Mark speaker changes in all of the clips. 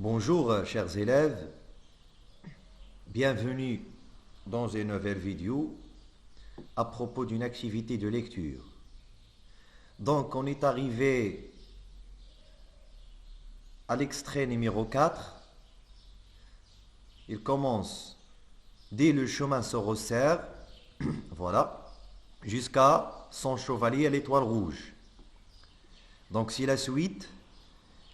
Speaker 1: Bonjour chers élèves, bienvenue dans une nouvelle vidéo à propos d'une activité de lecture. Donc on est arrivé à l'extrait numéro 4. Il commence dès le chemin se resserre, voilà, jusqu'à son chevalier à l'étoile rouge. Donc c'est la suite.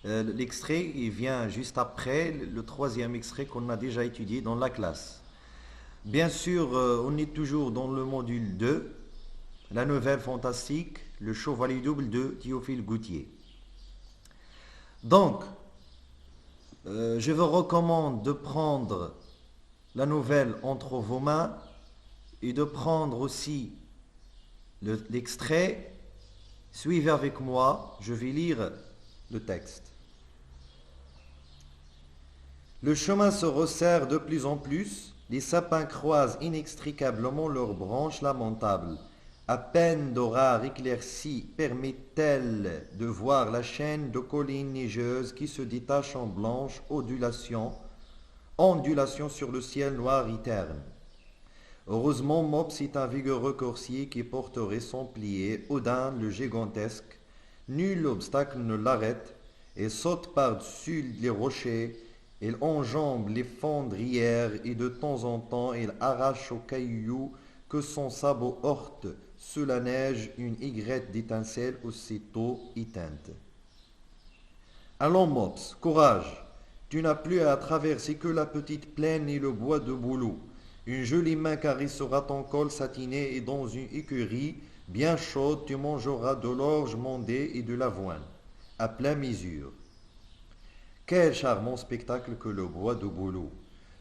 Speaker 1: L'extrait il vient juste après le troisième extrait qu'on a déjà étudié dans la classe. Bien sûr, on est toujours dans le module 2, la nouvelle fantastique, le chevalier double de Théophile Gautier. Donc, je vous recommande de prendre la nouvelle entre vos mains et de prendre aussi l'extrait. Suivez avec moi, je vais lire le texte. Le chemin se resserre de plus en plus, les sapins croisent inextricablement leurs branches lamentables. À peine d'orare éclaircie permet-elle de voir la chaîne de collines neigeuses qui se détache en blanche ondulation sur le ciel noir et terne. Heureusement, Mops est un vigoureux coursier qui porterait sans plier Odin le gigantesque. Nul obstacle ne l'arrête, et saute par-dessus les rochers. Il enjambe les fondrières et de temps en temps il arrache aux cailloux que son sabot heurte sous la neige une aigrette d'étincelles aussitôt éteinte. Allons, Mops, courage! Tu n'as plus à traverser que la petite plaine et le bois de bouleau. Une jolie main caressera ton col satiné et dans une écurie bien chaude tu mangeras de l'orge mondée et de l'avoine, à pleine mesure. Quel charmant spectacle que le bois de bouleau!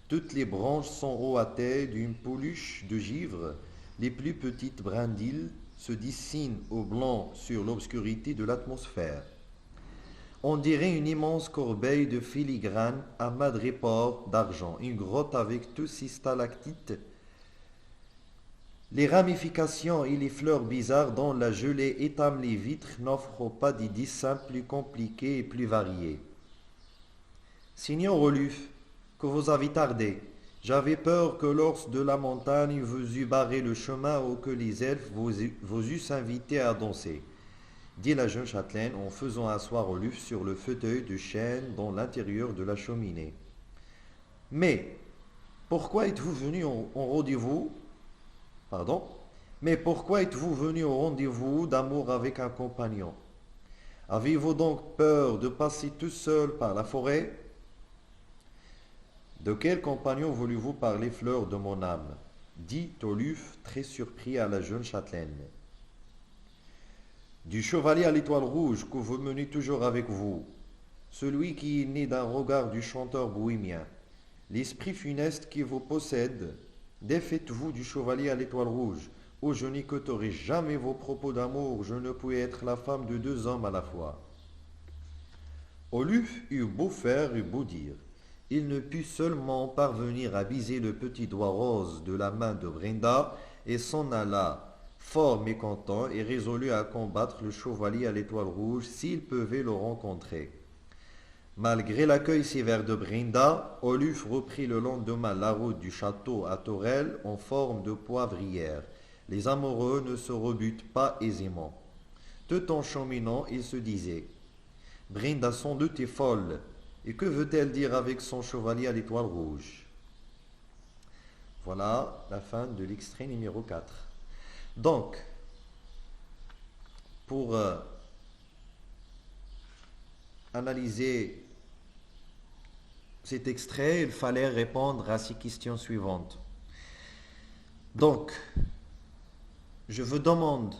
Speaker 1: Toutes les branches sont ouatées d'une peluche de givre, les plus petites brindilles se dessinent au blanc sur l'obscurité de l'atmosphère. On dirait une immense corbeille de filigrane à madrépore d'argent, une grotte avec tous ses stalactites. Les ramifications et les fleurs bizarres dont la gelée étame les vitres n'offrent pas des dessins plus compliqués et plus variés. Signor Oluf, que vous avez tardé. J'avais peur que l'ours de la montagne vous eût barré le chemin ou que les elfes vous eussent invité à danser, dit la jeune châtelaine en faisant asseoir Oluf sur le fauteuil de chêne dans l'intérieur de la cheminée. Mais pourquoi êtes-vous venu au rendez-vous Pardon Mais pourquoi êtes-vous venu au rendez-vous d'amour avec un compagnon? Avez-vous donc peur de passer tout seul par la forêt? De quel compagnon voulez-vous parler, fleur de mon âme? Dit Oluf, très surpris à la jeune châtelaine. Du chevalier à l'étoile rouge que vous menez toujours avec vous, celui qui est né d'un regard du chanteur bohémien, l'esprit funeste qui vous possède, défaites-vous du chevalier à l'étoile rouge, où je n'écouterai jamais vos propos d'amour, je ne puis être la femme de deux hommes à la fois. Oluf eut beau faire et beau dire. Il ne put seulement parvenir à biser le petit doigt rose de la main de Brenda et s'en alla, fort mécontent et résolu à combattre le chevalier à l'étoile rouge s'il pouvait le rencontrer. Malgré l'accueil sévère de Brenda, Oluf reprit le lendemain la route du château à Tourelle en forme de poivrière. Les amoureux ne se rebutent pas aisément. Tout en cheminant, il se disait « Brenda sans doute est folle. Et que veut-elle dire avec son chevalier à l'étoile rouge ?» Voilà la fin de l'extrait numéro 4. Donc, pour analyser cet extrait, il fallait répondre à ces questions suivantes. Donc, je vous demande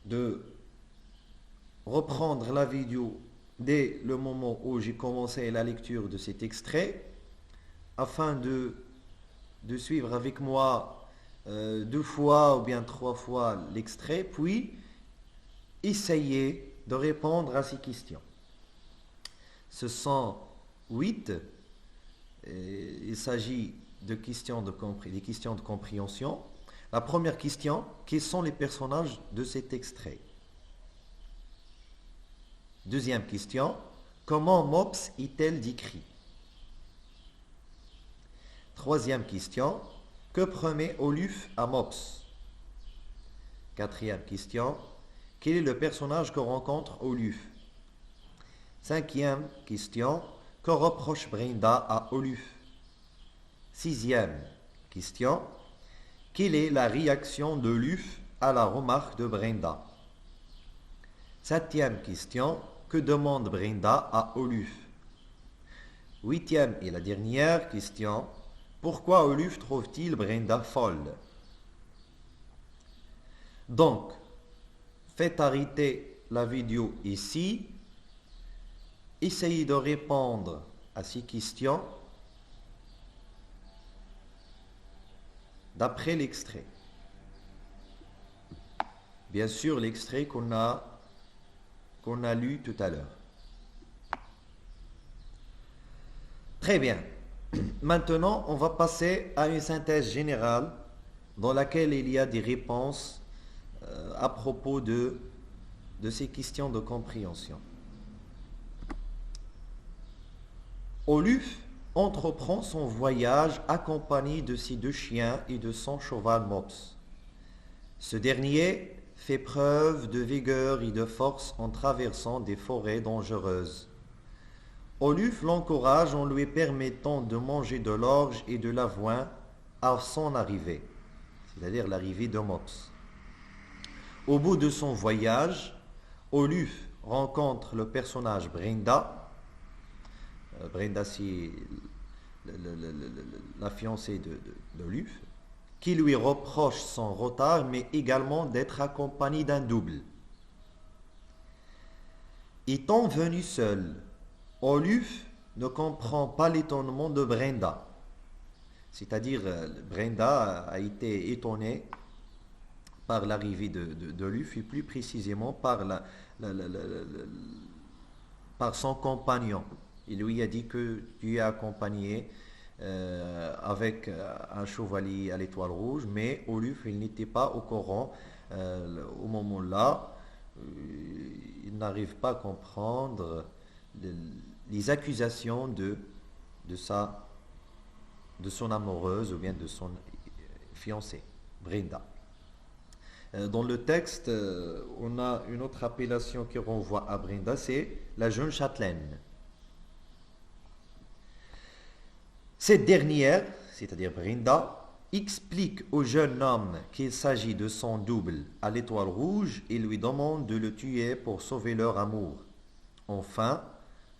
Speaker 1: de reprendre la vidéo dès le moment où j'ai commencé la lecture de cet extrait, afin de suivre avec moi 2 fois ou bien 3 fois l'extrait, puis essayer de répondre à ces questions. Ce sont 8. Il s'agit de des questions de compréhension. La première question, quels sont les personnages de cet extrait? Deuxième question, comment Mops est-elle décrit? Troisième question, que promet Oluf à Mops? Quatrième question, quel est le personnage que rencontre Oluf? Cinquième question, que reproche Brenda à Oluf? Sixième question, quelle est la réaction d'Oluf à la remarque de Brenda? Septième question, que demande Brenda à Oluf? Huitième et la dernière question, pourquoi Oluf trouve-t-il Brenda folle? Donc, faites arrêter la vidéo ici. Essayez de répondre à ces questions d'après l'extrait. Bien sûr, l'extrait qu'on a lu tout à l'heure. Très bien. Maintenant, on va passer à une synthèse générale dans laquelle il y a des réponses à propos de ces questions de compréhension. Oluf entreprend son voyage accompagné de ses deux chiens et de son cheval Mops. Ce dernier fait preuve de vigueur et de force en traversant des forêts dangereuses. Oluf l'encourage en lui permettant de manger de l'orge et de l'avoine à son arrivée, c'est-à-dire l'arrivée de Mops. Au bout de son voyage, Oluf rencontre le personnage Brenda. Brenda, c'est la fiancée d'Oluf, qui lui reproche son retard, mais également d'être accompagné d'un double. Étant venu seul, Oluf ne comprend pas l'étonnement de Brenda. C'est-à-dire, Brenda a été étonnée par l'arrivée d'Oluf et plus précisément par son compagnon. Il lui a dit que tu es accompagné avec un chevalier à l'étoile rouge, mais Oluf, il n'était pas au courant au moment-là. Il n'arrive pas à comprendre les accusations de son amoureuse ou bien de son fiancée, Brenda. Dans le texte, on a une autre appellation qui renvoie à Brenda, c'est la jeune châtelaine. Cette dernière, c'est-à-dire Brenda, explique au jeune homme qu'il s'agit de son double à l'étoile rouge et lui demande de le tuer pour sauver leur amour. Enfin,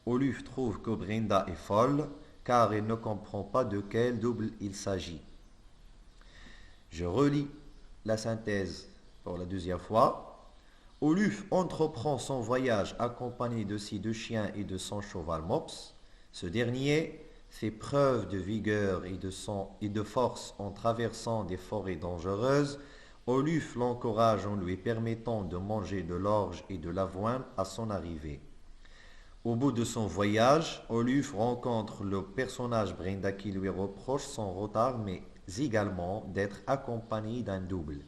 Speaker 1: Oluf trouve que Brenda est folle car il ne comprend pas de quel double il s'agit. Je relis la synthèse pour la deuxième fois. Oluf entreprend son voyage accompagné de ses deux chiens et de son cheval Mops. Ce dernier fait preuve de vigueur et de force en traversant des forêts dangereuses. Oluf l'encourage en lui permettant de manger de l'orge et de l'avoine à son arrivée. Au bout de son voyage, Oluf rencontre le personnage Brenda qui lui reproche son retard mais également d'être accompagné d'un double.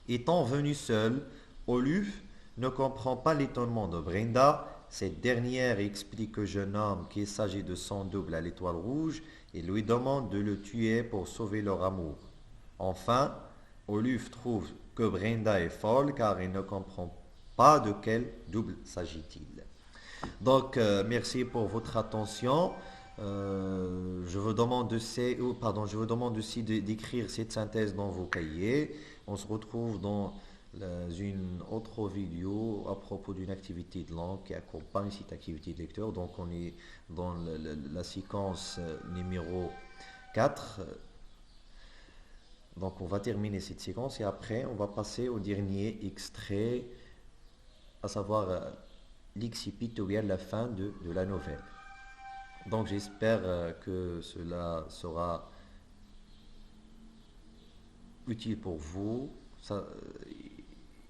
Speaker 1: Étant venu seul, Oluf ne comprend pas l'étonnement de Brenda. Cette dernière explique au jeune homme qu'il s'agit de son double à l'étoile rouge et lui demande de le tuer pour sauver leur amour. Enfin, Oluf trouve que Brenda est folle car il ne comprend pas de quel double s'agit-il. Donc, merci pour votre attention. Je vous demande aussi d'écrire cette synthèse dans vos cahiers. On se retrouve dans une autre vidéo à propos d'une activité de langue qui accompagne cette activité de lecteur. Donc, on est dans la séquence numéro 4. Donc, on va terminer cette séquence et après, on va passer au dernier extrait, à savoir l'excipit ou bien la fin de la nouvelle. Donc j'espère que cela sera utile pour vous.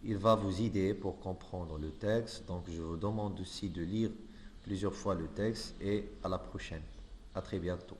Speaker 1: Il va vous aider pour comprendre le texte. Donc je vous demande aussi de lire plusieurs fois le texte et à la prochaine. À très bientôt.